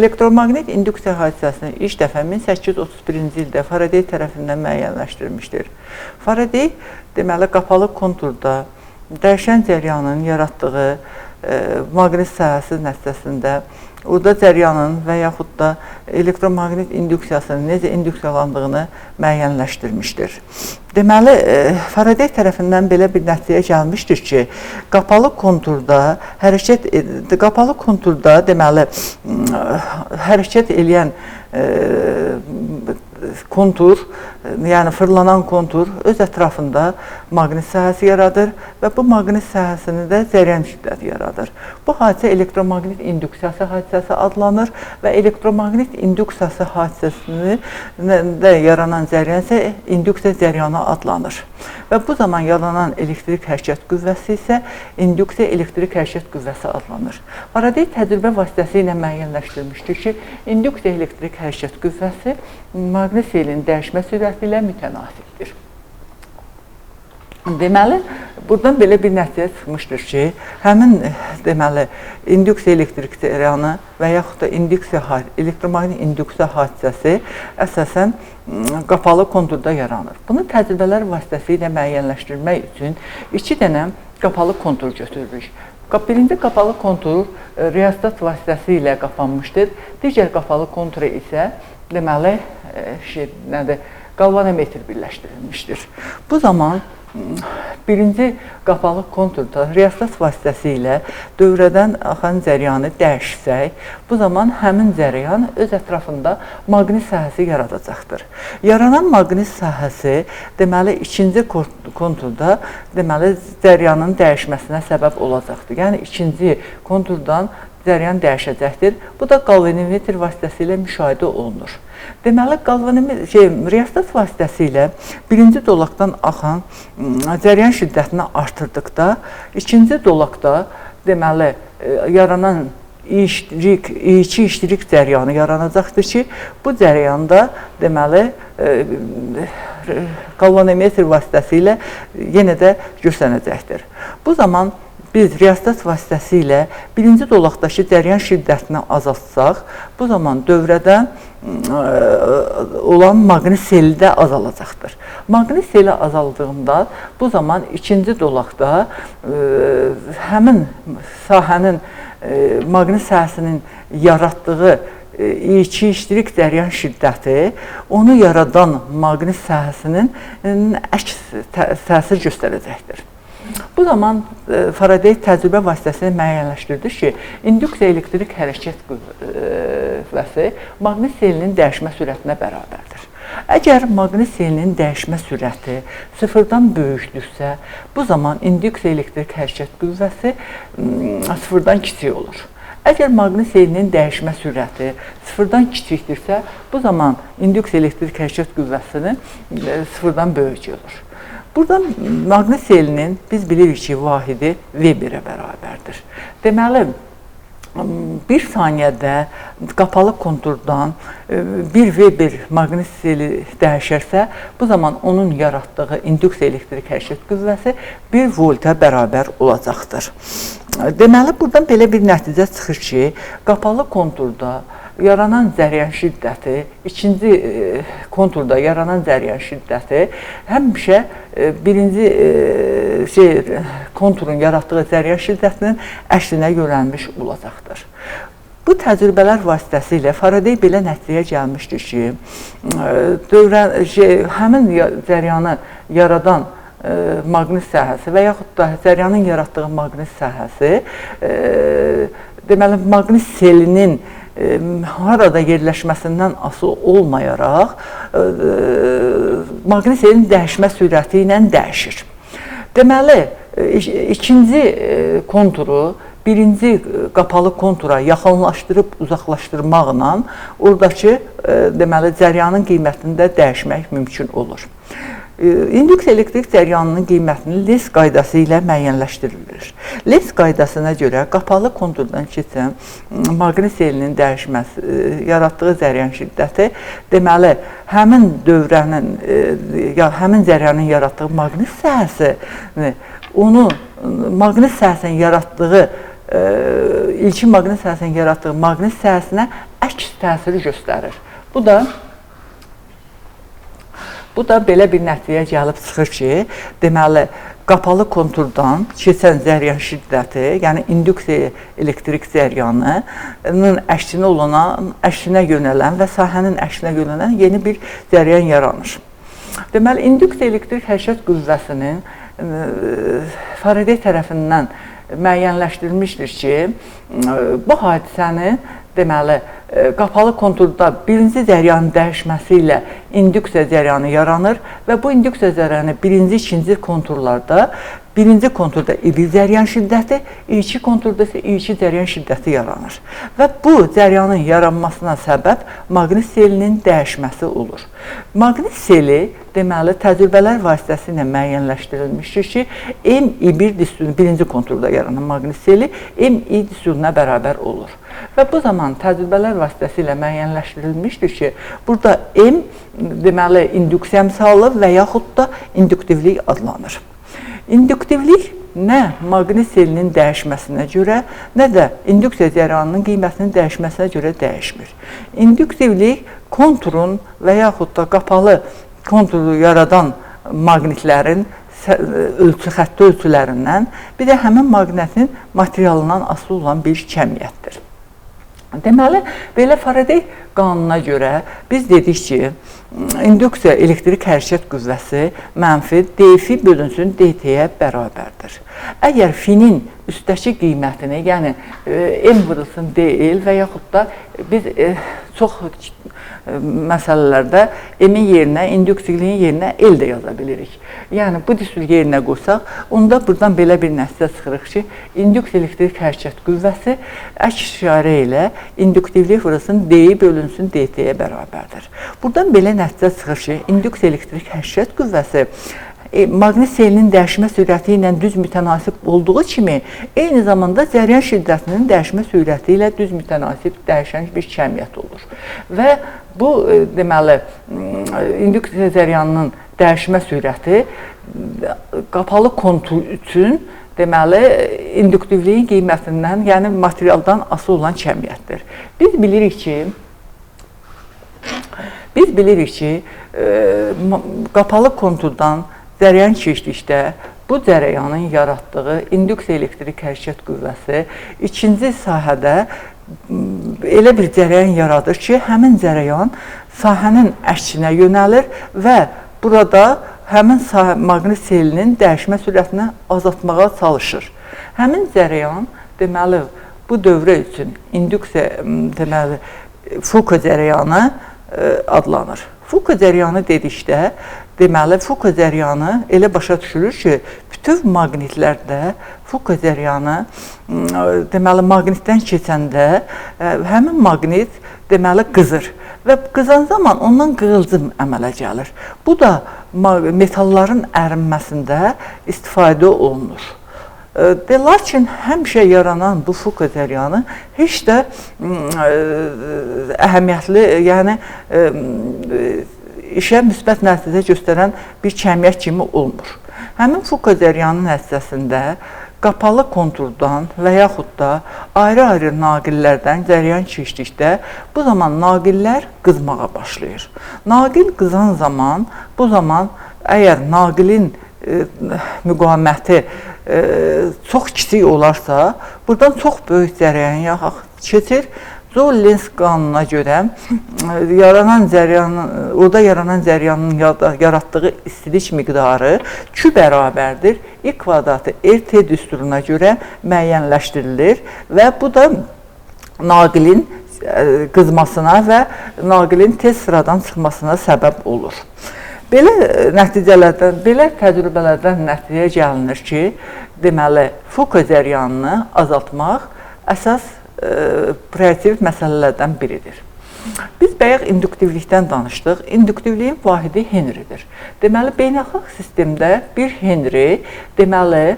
Elektromaqnit induksiya hadisəsini ilk dəfə 1831-ci ildə Faraday tərəfindən müəyyənləşdirilmişdir. Faraday, deməli, qapalı konturda dəyişən cəryanın yaratdığı maqnit sahəsi nəticəsində orada cəryanın və yaxud da elektromaqnit induksiyasının necə induksiyalandığını müəyyənləşdirmişdir. Deməli, Faraday tərəfindən belə bir nəticəyə gəlmişdir ki, qapalı konturda deməli, hərəkət eləyən kontur, yəni fırlanan kontur öz ətrafında maqnit sahəsi yaradır və bu maqnit sahəsini də cəryan şiddəti yaradır. Bu hadisə elektromaqnit induksiyası hadisəsi adlanır və elektromaqnit induksiyası hadisəsində yaranan cəryan isə induksiya cəryanı adlanır. Və bu zaman yaranan elektrik hərəkət qüvvəsi isə induksiya elektrik hərəkət qüvvəsi adlanır. Faraday təcrübə vasitəsilə müəyyənləşdirmişdir ki, induksiya elektrik hərəkət qüvvəsi maqnit selinin dəyişmə sürəti ilə mütənasibdir. Deməli, buradan belə bir nəticə çıxmışdır ki, həmin induksiya elektrik cəryanı və yaxud da elektromaqnit induksiya hadisəsi əsasən qapalı konturda yaranır. Bunu təcrübələr vasitəsilə müəyyənləşdirmək üçün 2 dənə qapalı kontur götürürük. Birinci qapalı kontur riastat vasitəsilə qapanmışdır. Digər qapalı kontura isə deməli, qalvanometr birləşdirilmişdir. Bu zaman birinci qapalı konturda riastat vasitəsilə dövrədən axan cəryanı dəyişsək, bu zaman həmin cəryan öz ətrafında maqnit sahəsi yaradacaqdır. Yaranan maqnit sahəsi deməli ikinci konturda deməli cəryanın dəyişməsinə səbəb olacaqdır. Yəni ikinci konturdan cəryan dəyişəcəkdir. Bu da qalvanometr vasitəsilə müşahidə olunur. Deməli, riastat vasitəsilə birinci dolaqdan axan cəryan şiddətini artırdıqda, ikinci dolaqda deməli, yaranan İ2 iştirik cəryanı yaranacaqdır ki, bu cəryanda deməli, qalvanometr vasitəsilə yenə də göstərəcəkdir. Bu zaman biz riastat vasitəsilə birinci dolaqdakı cəryan şiddətini azaltsaq, bu zaman dövrədə olan maqnit seli də azalacaqdır. Maqnit seli azaldığında, bu zaman ikinci dolaqda həmin sahənin, maqnit sahəsinin yaratdığı İ2 iştirik cəryan şiddəti onu yaradan maqnit sahəsinin əks təsir göstərəcəkdir. Bu zaman Faraday təcrübə vasitəsilə müəyyənləşdirdi ki, induksiya elektrik hərəkət qüvvəsi maqnit selinin dəyişmə sürətinə bərabərdir. Əgər maqnit selinin dəyişmə sürəti sıfırdan böyükdürsə, bu zaman induksiya elektrik hərəkət qüvvəsi sıfırdan kiçik olur. Əgər maqnit selinin dəyişmə sürəti sıfırdan kiçikdirsə, bu zaman induksiya elektrik hərəkət qüvvəsinin sıfırdan böyük olur. Buradan maqnit selinin biz bilirik ki, vahidi Weberə bərabərdir. Deməli, bir saniyədə qapalı konturdan 1 Weber maqnit seli dəyişərsə, bu zaman onun yaratdığı induksiya elektrik hərəkət qüvvəsi 1 volta bərabər olacaqdır. Deməli, buradan belə bir nəticə çıxır ki, qapalı konturda yaranan cəryan şiddəti, ikinci konturda yaranan cəryan şiddəti həmişə birinci konturun yaratdığı cəryan şiddətinin əksinə yönəlmiş olacaqdır. Bu təcrübələr vasitəsilə Faraday belə nəticəyə gəlmişdir ki, həmin cəryanı yaradan maqnit sahəsi və yaxud da cəryanın yaratdığı maqnit sahəsi deməli, maqnit selinin harada yerləşməsindən asılı olmayaraq maqnit selinin dəyişmə sürəti ilə dəyişir. Deməli, ikinci konturu birinci qapalı kontura yaxınlaşdırıb uzaqlaşdırmaqla oradakı deməli, cəryanın qiymətini də dəyişmək mümkün olur. İnduksiya elektrik cəryanının qiymətini Lenz qaydası ilə müəyyənləşdirilir. Lenz qaydasına görə qapalı konturdan keçən maqnit selinin dəyişməsi, yaratdığı cəryan şiddəti, deməli, həmin dövrənin, həmin cəryanın yaratdığı maqnit sahəsini, onu maqnit sahəsinin yaratdığı, ilkin maqnit sahəsinin yaratdığı maqnit sahəsinə əks əks təsiri göstərir. Bu da belə bir nəticəyə gəlib çıxır ki, deməli, qapalı konturdan keçən zəryan şiddəti, yəni induksiya elektrik zəryanının əksinə yönələn və sahənin əksinə yönələn yeni bir zəryan yaranır. Deməli, induksiya elektrik hərəkət qüvvəsinin Faraday tərəfindən müəyyənləşdirilmişdir ki, bu hadisəni deməli, qapalı konturda birinci zəryanın dəyişməsi ilə induksiya zəryanı yaranır və bu induksiya zəryanı birinci, ikinci konturlarda, birinci konturda iri zəryan şiddəti, iki konturda isə iki zəryan şiddəti yaranır. Və bu zəryanın yaranmasına səbəb maqnit selinin dəyişməsi olur. Maqnit seli, deməli, təcrübələr vasitəsilə müəyyənləşdirilmişdir ki, Mi1 disturunun birinci konturda yaranan maqnit seli Mi disturuna bərabər olur. Və bu zaman təcrübələr vasitəsilə müəyyənləşdirilmişdir ki, burada M, deməli, induksiya misalı və yaxud da induktivlik adlanır. İnduktivlik nə maqnit selinin dəyişməsinə görə, nə də induksiya zəryanının qiymətinin dəyişməsinə görə dəyişmir. İnduktivlik konturun və yaxud da qapalı konturu yaradan maqnitlərin xətti ölçülərindən, bir də həmin maqnitin materialından asılı olan bir kəmiyyətdir. Deməli, belə Faraday qanununa görə biz dedik ki, induksiya elektrik hərəkət qüvvəsi mənfi dF bölünsün dt-yə bərabərdir. Əgər F-nin üstdəki qiymətini, yəni M vurulsun dl və yaxud da biz çox məsələlərdə M-in yerinə, induksiyiliyin yerinə L də yaza bilirik. Yəni, bu distur yerinə qoysaq, onda buradan belə bir nəticə çıxırıq ki, induksiya elektrik hərəkət qüvvəsi əks işarə ilə induktivlik vurulsun D bölünsün dt-yə bərabərdir. Buradan belə nəticə çıxır ki, induksiya elektrik hərəkət qüvvəsi maqnit selinin dəyişmə sürəti ilə düz mütənasib olduğu kimi, eyni zamanda zəryan şiddətinin dəyişmə sürəti ilə düz mütənasib dəyişən bir kəmiyyət olur. Və bu, deməli, induksiya zəryanının dəyişmə sürəti qapalı kontur üçün, deməli, induktivliyin qiymətindən, yəni materialdan asılı olan kəmiyyətdir. Biz bilirik ki, qapalı konturdan zəryan keçdikdə bu zəryanın yaratdığı induksiya elektrik hərəkət qüvvəsi ikinci sahədə elə bir zəryan yaradır ki, həmin zəryan sahənin əksinə yönəlir və burada həmin maqnit selinin dəyişmə sürətini azaltmağa çalışır. Həmin zəryan, deməli, bu dövrə üçün induksiya, deməli, Foucault zəryanı adlanır. Foucault zəryanı dedikdə, deməli, Foucault zəryanı elə başa düşülür ki, bütöv maqnitlərdə Foucault zəryanı, deməli, maqnitdən keçəndə həmin maqnit, deməli, qızır və qızan zaman ondan qığılcım əmələ gəlir. Bu da metalların ərinməsində istifadə olunur. Lakin həmişə yaranan bu Foucault zəryanı heç də əhəmiyyətli, yəni işə müsbət nəticə göstərən bir kəmiyyət kimi olmur. Həmin Foucault zəryanının nəticəsində qapalı konturdan və yaxud da ayrı-ayrı naqillərdən zəryan keçdikdə bu zaman naqillər qızmağa başlayır. Naqil qızan zaman, bu zaman əgər naqilin müqaməti çox kiçik olarsa, buradan çox böyük zəryan keçir. Zoll-Lenz qanununa görə orada yaranan zəryanın yaratdığı istilik miqdarı Q bərabərdir. I kvadratı RT düsturuna görə müəyyənləşdirilir və bu da naqilin qızmasına və naqilin tez sıradan çıxmasına səbəb olur. Belə təcrübələrdən nəticəyə gəlinir ki, deməli, Foucault zəryanını azaltmaq əsas prioritiv məsələlərdən biridir. Biz bayaq induktivlikdən danışdıq. İnduktivliyin vahidi Henridir. Deməli, beynəlxalq sistemdə bir Henri, deməli,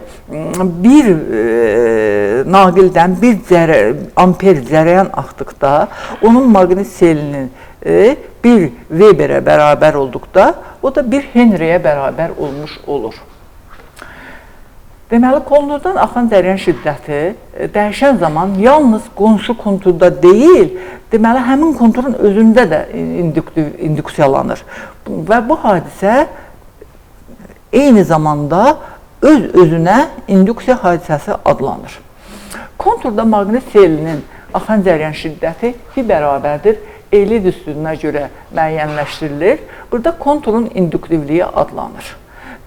bir naqildən bir amper zəryan axdıqda, onun maqnit selinin bir Weberə bərabər olduqda, o da bir Henriyə bərabər olmuş olur. Deməli, konturdan axan cəryan şiddəti dəyişən zaman yalnız qonşu konturda deyil, deməli, həmin konturun özündə də induksiyalanır. Və bu hadisə eyni zamanda öz-özünə induksiya hadisəsi adlanır. Konturda maqnit selinin axan cəryan şiddəti pi bərabərdir Eylid üstünlüğünə görə müəyyənləşdirilir. Burada konturun induktivliyi adlanır.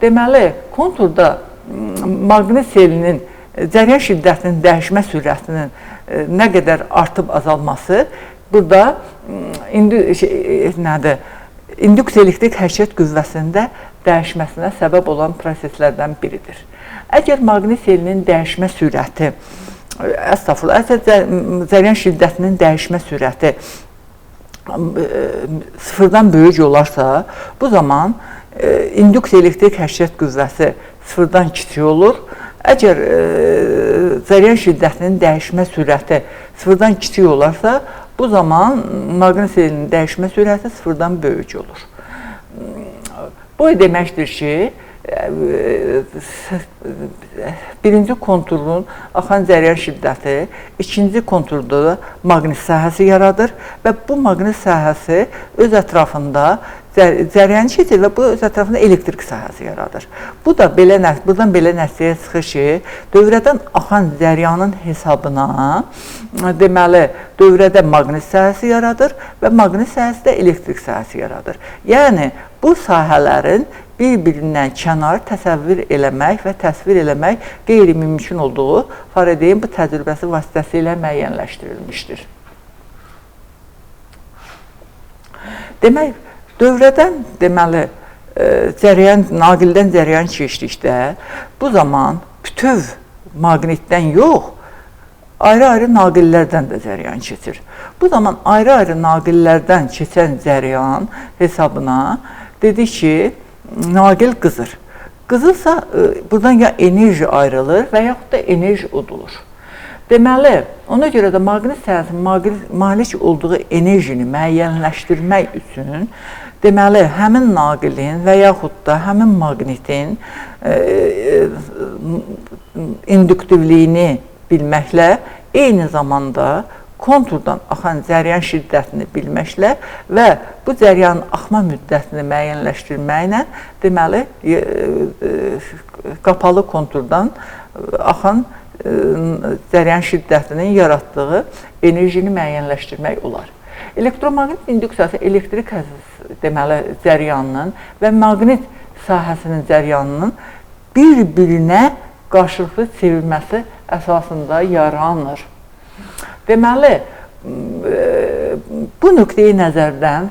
Deməli, konturda maqnit selinin cəryan şiddətinin dəyişmə sürətinin nə qədər artıb azalması burada induksiya elektrik hərəkət qüvvəsində dəyişməsinə səbəb olan proseslərdən biridir. Əgər maqnit selinin dəyişmə sürəti, cəryan şiddətinin dəyişmə sürəti sıfırdan böyük olarsa, bu zaman induksiya elektrik hərəkət qüvvəsi sıfırdan kiçik olur. Əgər cəryan şiddətinin dəyişmə sürəti sıfırdan kiçik olarsa, bu zaman maqnit selinin dəyişmə sürəti sıfırdan böyük olur. Bu deməkdir ki, birinci konturun axan cəryan şiddəti ikinci konturda maqnit sahəsi yaradır və bu maqnit sahəsi öz ətrafında cəryan keçir və bu öz ətrafında elektrik sahəsi yaradır. Buradan belə nəticəyə çıxır ki, dövrədən axan cəryanın hesabına deməli, dövrədə maqnit sahəsi yaradır və maqnit sahəsi də elektrik sahəsi yaradır. Yəni, bu sahələrin bir-birindən kənar təsəvvür eləmək və təsvir eləmək qeyri-mümkün olduğu Faradeyin bu təcrübəsi vasitəsilə müəyyənləşdirilmişdir. Demək, dövrədən deməli, naqildən cəryan keçdikdə bu zaman bütöv maqnitdən yox, ayrı-ayrı naqillərdən də cəryan keçir. Bu zaman ayrı-ayrı naqillərdən keçən cəryan hesabına dedi ki, naqil qızır. Qızılsa, buradan ya enerji ayrılır və yaxud da enerji udulur. Deməli, ona görə də maqnit sahəsinin malik olduğu enerjini müəyyənləşdirmək üçün deməli, həmin naqilin və yaxud da həmin maqnitin induktivliyini bilməklə eyni zamanda konturdan axan cəryan şiddətini bilməklə və bu cəryanın axma müddətini müəyyənləşdirməklə deməli, qapalı konturdan axan cəryan şiddətinin yaratdığı enerjini müəyyənləşdirmək olar. Elektromaqnit induksiyası elektrik deməli, cəryanının və maqnit sahəsinin cəryanının bir-birinə qarşılıqlı çevirməsi əsasında yaranır. Deməli, bu nöqteyi nəzərdən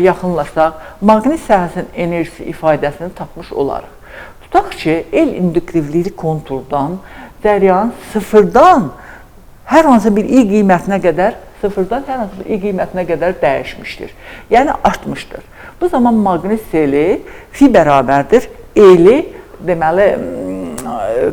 yaxınlaşsaq, maqnit sahəsinin enerjisi ifadəsini tapmış olarıq. Tutaq ki, el induktivliyi konturdan cəryan sıfırdan hər hansı bir i qiymətinə qədər dəyişmişdir. Yəni, artmışdır. Bu zaman maqnit seli fi bərabərdir, eli deməli,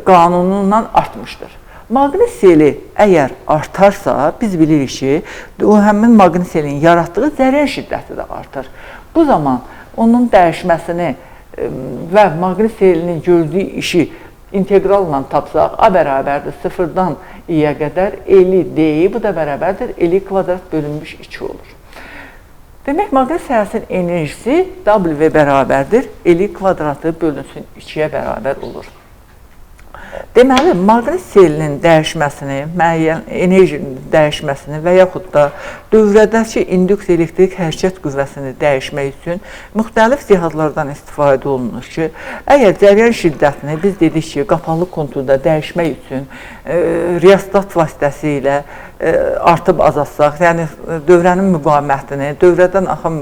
qanunundan artmışdır. Maqnit seli əgər artarsa, biz bilirik ki, o həmin maqnit selinin yaratdığı cəryan şiddəti də artır. Bu zaman onun dəyişməsini və maqnit selinin gördüyü işi integralla tapsaq, A bərabərdir sıfırdan i-yə qədər eli d-i, bu da bərabərdir eli kvadrat bölünmüş 2 olur. Demək, maqnit sahəsinin enerjisi W bərabərdir eli kvadratı bölünsün 2-yə bərabər olur. Deməli, maqnit selinin dəyişməsini, müəyyən enerjinin dəyişməsini və yaxud da dövrədəki induksiya elektrik hərəkət qüvvəsini dəyişmək üçün müxtəlif cihazlardan istifadə olunur ki, əgər cəryan şiddətini biz dedik ki, qapalı konturda dəyişmək üçün riostat vasitəsilə artıb azaltsaq, yəni dövrənin müqavimətini, dövrədən axan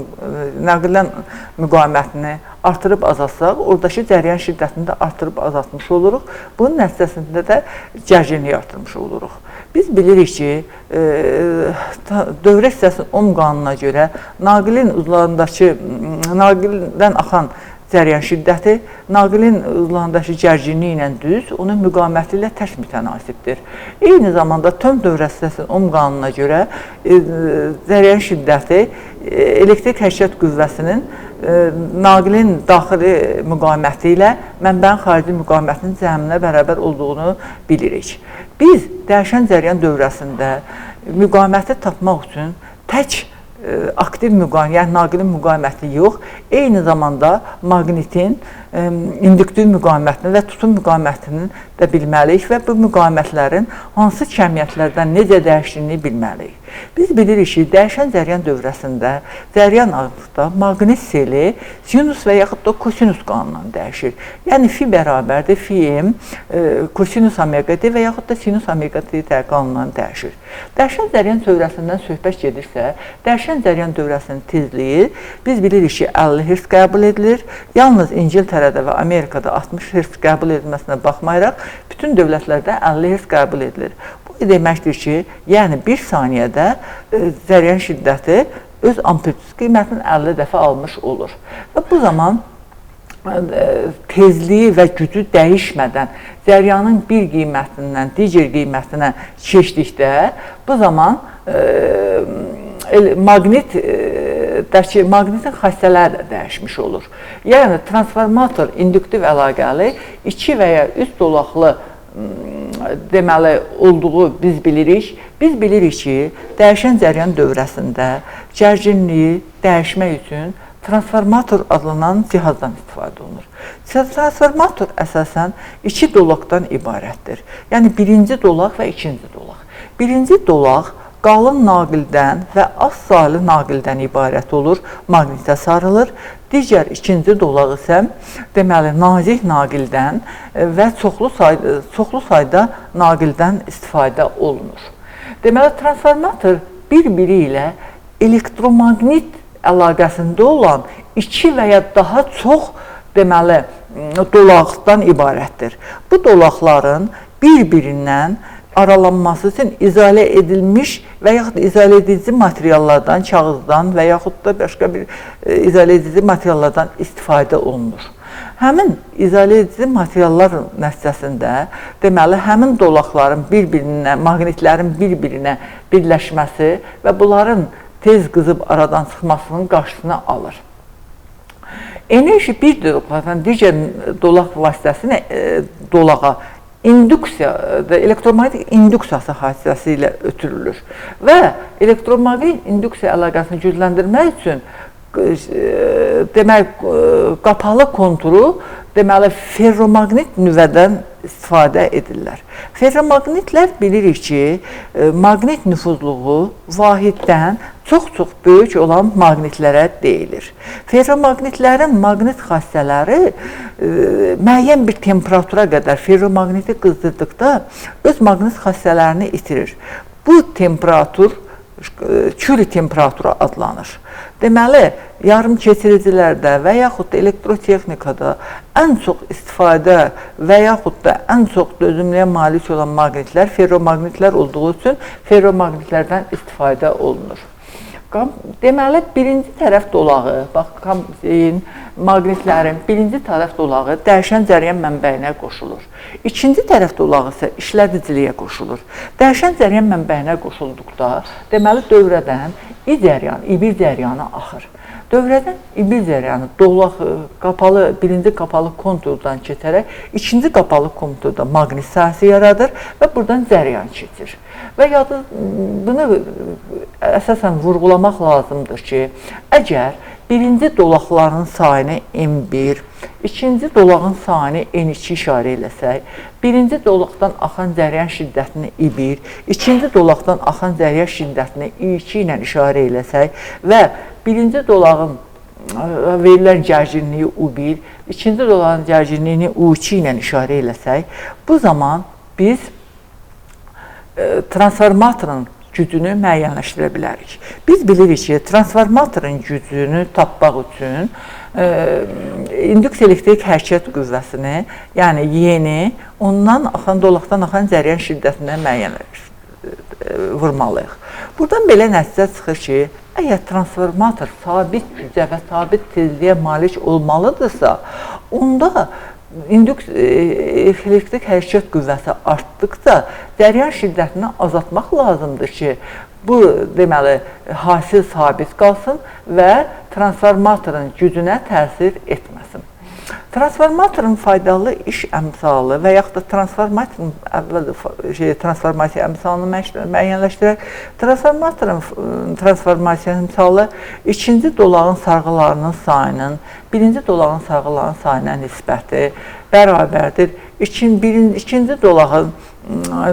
nəqildən müqavimətini artırıb azaltsaq, oradakı cəryan şiddətini də artırıb azaltmış oluruq. Bunun nəticəsində də gərginliyi artırmış oluruq. Biz bilirik ki, dövrə hissəsinin ohm qanununa görə naqilin uzlarındakı, naqildən axan cəryan şiddəti naqilin ızlandakı gərginliyi ilə düz, onun müqaməti ilə tərs mütənasibdir. Eyni zamanda Thom dövrəsinin Ohm qanununa görə cəryan şiddəti elektrik hərəkət qüvvəsinin naqilin daxili müqaməti ilə mənbəyin xarici müqamətinin cəminə bərabər olduğunu bilirik. Biz dəyişən cəryan dövrəsində müqaməti tapmaq üçün tək aktiv müqamət, yəni naqilin müqaməti yox, eyni zamanda maqnitin induktiv müqamətini və tutum müqamətini də bilməliyik və bu müqamətlərin hansı kəmiyyətlərdən necə dəyişdiyini bilməliyik. Biz bilirik ki, dəyişən cəryan dövrəsində cəryan ağırlıqda maqnit seli sinus və yaxud da kosinus qanunundan dəyişir. Yəni fi bərabərdir fi m kosinus omega d və yaxud da sinus omega d qanunundan dəyişir. Dəyişən cəryan dövrəsindən söhbət gedirsə, dəyişən cəryan dövrəsinin tezliyi biz bilirik ki, 50 Hz qəbul edilir. Yalnız İngiltərədə və Amerikada 60 Hz qəbul edilməsinə baxmayaraq, bütün dövlətlərdə 50 Hz qəbul edilir. Bu deməkdir ki, yəni bir saniyədə cəryan şiddəti öz amplitude qiymətini 50 dəfə almış olur. Və bu zaman tezliyi və gücü dəyişmədən cəryanın bir qiymətindən digər qiymətinə keçdikdə, bu zaman maqnitin xassələri də dəyişmiş olur. Yəni, transformator induktiv əlaqəli 2 və ya 3 dolaqlı deməli olduğu biz bilirik. Biz bilirik ki, dəyişən cəryan dövrəsində gərginliyi dəyişmək üçün transformator adlanan cihazdan istifadə olunur. Transformator əsasən 2 dolaqdan ibarətdir. Yəni, birinci dolaq və ikinci dolaq. Birinci dolaq qalın naqildən və az saylı naqildən ibarət olur, maqnitə sarılır. Digər ikinci dolaq isə deməli nazik naqildən və çoxlu sayda naqildən istifadə olunur. Deməli, transformator bir-biri ilə elektromaqnit əlaqəsində olan 2 və ya daha çox deməli dolaqdan ibarətdir. Bu dolaqların bir-birindən aralanması üçün izolə edilmiş və yaxud da izolə edici materiallardan, kağızdan və yaxud da başqa bir izolə edici materiallardan istifadə olunur. Həmin izolə edici materiallar nəticəsində deməli, həmin dolaqların bir-birinə, maqnitlərin bir-birinə birləşməsi və bunların tez qızıb aradan çıxmasının qarşısını alır. Enerji bir dolaqlardan digər dolaq vasitəsilə dolağa induksiya, elektromaqnetik induksiyası hadisəsi ilə ötürülür və elektromaqnetik induksiya əlaqəsini gücləndirmək üçün demək, qapalı konturu deməli, ferromaqnit nüvədən istifadə edirlər. Ferromaqnitlər bilirik ki, maqnit nüfuzluğu vahiddən çox-çox böyük olan maqnitlərə deyilir. Ferromaqnitlərin maqnit xassələri müəyyən bir temperatura qədər ferromaqniti qızdırdıqda öz maqnit xassələrini itirir. Bu temperatur Curie temperaturu adlanır. Deməli, yarım keçiricilərdə və yaxud da elektrotexnikada ən çox istifadə və yaxud da ən çox dözümlüyə malik olan maqnitlər ferromaqnitlər olduğu üçün ferromaqnitlərdən istifadə olunur. Deməli, birinci tərəf dolağı, bax, maqnitlərin birinci tərəf dolağı dəyişən cəryan mənbəyinə qoşulur. İkinci tərəf dolağı isə işlədiciliyə qoşulur. Dəyişən cəryan mənbəyinə qoşulduqda, deməli, dövrədən İbir cəryanı axır. Dövrədən İbir cəryanı birinci qapalı konturdan keçərək, ikinci qapalı konturda maqnit sahəsi yaradır və buradan cəryan keçir. Və bunu əsasən vurğulamaq lazımdır ki, əgər birinci dolaqların sayını M1, ikinci dolağın sayını N2 işarə eləsək, birinci dolaqdan axan cəryan şiddətini I1, ikinci dolaqdan axan cəryan şiddətini I2 ilə işarə eləsək və birinci dolağın verilən gərginliyi U1, ikinci dolağın gərginliyini U2 ilə işarə eləsək, bu zaman biz transformatorun gücünü müəyyənləşdirə bilərik. Biz bilirik ki, transformatorun gücünü tapmaq üçün induksiya elektrik hərəkət qüvvəsini, yəni Y-ni ondan dolaqdan axan cəryan şiddətindən müəyyənləşdiririk. vurmalıyıq. Buradan belə nəticə çıxır ki, əgər transformator sabit gücə və sabit tezliyə malik olmalıdırsa, onda elektrik hərəkət qüvvəsi artdıqca cəryan şiddətini azaltmaq lazımdır ki, bu deməli hasil sabit qalsın və transformatorun gücünə təsir etməsin. Transformatorun faydalı iş əmsalı və yaxud da transformasiya əmsalını müəyyənləşdirək. Transformatorun transformasiya əmsalı ikinci dolağın sarğılarının sayının birinci dolağın sarğılarının sayına nisbəti bərabərdir. İkinci dolağın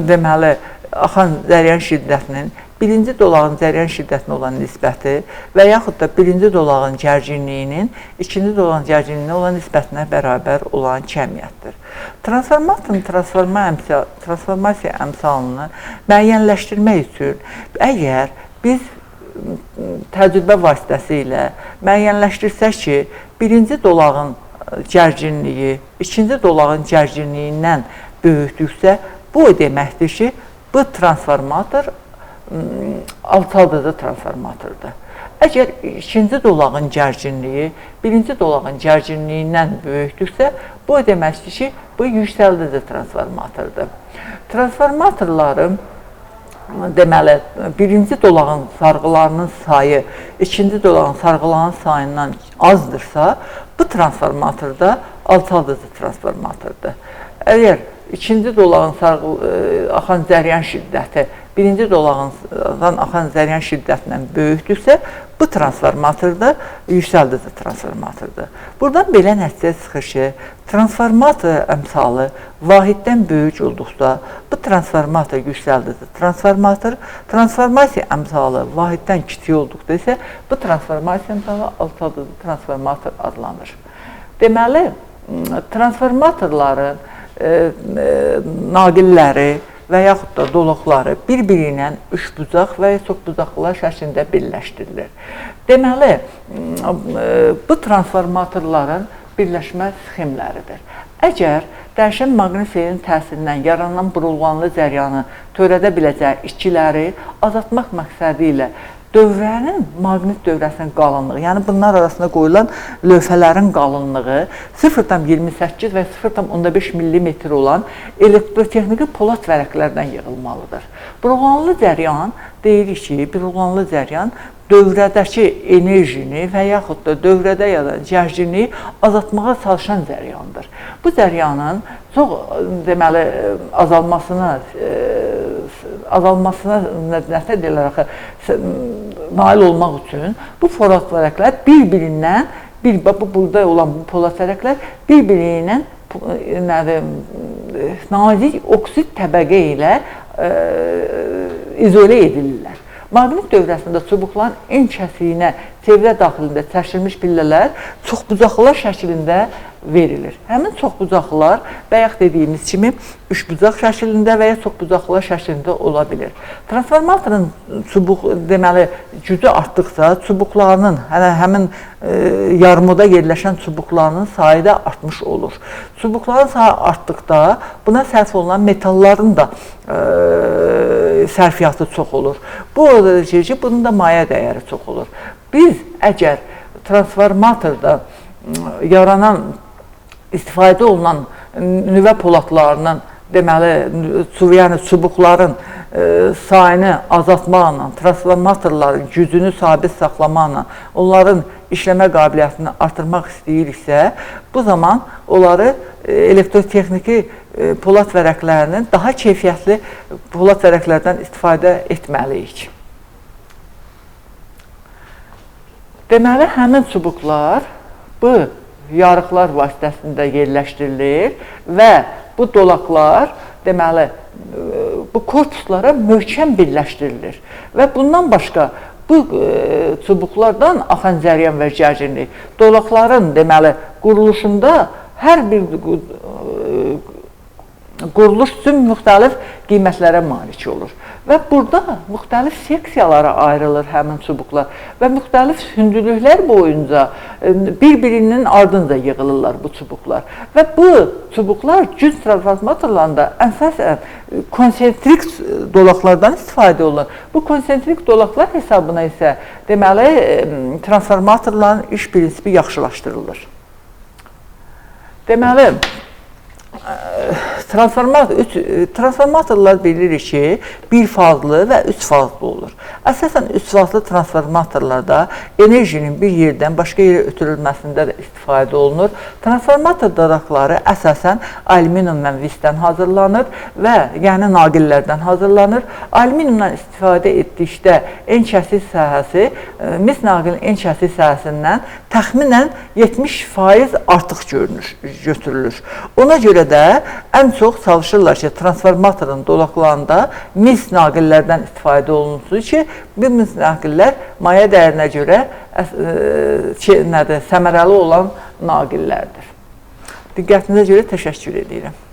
deməli axan cəryan şiddətinin birinci dolağın cəryan şiddətinə olan nisbəti və yaxud da birinci dolağın gərginliyinin ikinci dolağın gərginliyinə olan nisbətinə bərabər olan cəmiyyətdir. Transformatorun transformasiya əmsalını müəyyənləşdirmək üçün əgər biz təcrübə vasitəsilə müəyyənləşdirsək ki, birinci dolağın gərginliyi ikinci dolağın gərginliyindən böyükdürsə, bu deməkdir ki, bu transformator alçaldıcı transformatordur. Əgər ikinci dolağın gərginliyi birinci dolağın gərginliyindən böyükdürsə, bu deməkdir ki, bu yüksəldici transformatordur. Transformatorların deməli, birinci dolağın sarğılarının sayı ikinci dolağın sarğılarının sayından azdırsa, bu transformatorda alçaldıcı transformatordur. Əgər ikinci dolağın axan cəryan şiddəti birinci dolağından axan cəryan şiddətindən böyükdürsə, bu transformatorda yüksəldici transformatordur. Buradan belə nəticə çıxır ki, transformator əmsalı vahiddən böyük olduqda, bu transformator yüksəldici transformator, transformasiya əmsalı vahiddən kiçik olduqda isə, bu transformasiya əmsalı alçaldıcı transformator adlanır. Deməli, transformatorların naqilləri və yaxud da dolaqları bir-biri ilə üçbucaq və ya çoxbucaqlar şəklində birləşdirilir. Deməli, bu transformatorların birləşmə sxemləridir. Əgər dəyişən maqnit felinin təsirindən yaranan burulğanlı cəryanı törədə biləcək işçiləri azaltmaq məqsədi ilə dövrənin maqnit dövrəsinin qalınlığı, yəni bunlar arasında qoyulan lövhələrin qalınlığı 0,28 və 0,5 mm olan elektrotexniki polad vərəqlərdən yığılmalıdır. Burulğanlı cəryan deyirik ki, burulğanlı cəryan dövrədəki enerjini və yaxud da dövrədə yaranan gərginliyi azaltmağa çalışan cəryandır. Bu cəryanın çox deməli azalmasına nəsə deyilir, nail olmaq üçün bu polad vərəqlər bir-birindən, burada olan bu polad vərəqlər bir-birindən nazik oksid təbəqə ilə izolə edilirlər. Maqnit dövrəsində çubuqların en kəsiyinə çevrə daxilində çəkilmiş pillələr çoxbucaqlar şəklində verilir. Həmin çoxbucaqlar bayaq dediyimiz kimi üçbucaq şəklində və ya çoxbucaqlar şəklində ola bilir. Transformatorun deməli gücü artdıqca çubuqlarının, həmin yarımada yerləşən çubuqlarının sayı da artmış olur. Çubuqların sayı artdıqda buna sərf olunan metalların da sərfiyyatı çox olur. Bu arada ki, bunun da maya dəyəri çox olur. Biz əgər transformatorda yaranan, istifadə olunan nüvə poladlarının, deməli, yəni çubuqların sayını azaltmaqla, transformatorların gücünü sabit saxlamaqla, onların işləmə qabiliyyətini artırmaq istəyiriksə, bu zaman onları elektrotexniki polad vərəqlərinin daha keyfiyyətli polad vərəqlərdən istifadə etməliyik. Deməli, həmin çubuqlar bu yarıqlar vasitəsində yerləşdirilir və bu dolaqlar, deməli, bu korpuslara möhkəm birləşdirilir və bundan başqa bu çubuqlardan axan cəryan və gərginlik dolaqların, deməli, quruluşunda hər bir quruluş üçün müxtəlif qiymətlərə malik olur. Və burada müxtəlif seksiyalara ayrılır həmin çubuqlar və müxtəlif hündürlüklər boyunca bir-birinin ardınca yığılırlar bu çubuqlar. Və bu çubuqlar güc transformatorlarında əsasən konsentrik dolaqlardan istifadə olunur. Bu konsentrik dolaqlar hesabına isə deməli transformatorların iş prinsipi yaxşılaşdırılır. Deməli, transformatorlar bilirik ki, bir fazlı və üç fazlı olur. Əsasən üç fazlı transformatorlarda enerjinin bir yerdən başqa yerə ötürülməsində də istifadə olunur. Transformator dodaqları əsasən alüminium və visdən hazırlanır və yəni naqillərdən hazırlanır. Alüminiumdan istifadə etdikdə en kəsik sahəsi mis naqilin en kəsik sahəsindən təxminən 70% artıq götürülür. Ona görə də ən çox çalışırlar ki, transformatorun dolaqlarında mis naqillərdən istifadə olunsun ki, bu mis naqillər maya dəyərinə görə səmərəli olan naqillərdir. Diqqətinizə görə təşəkkür edirəm.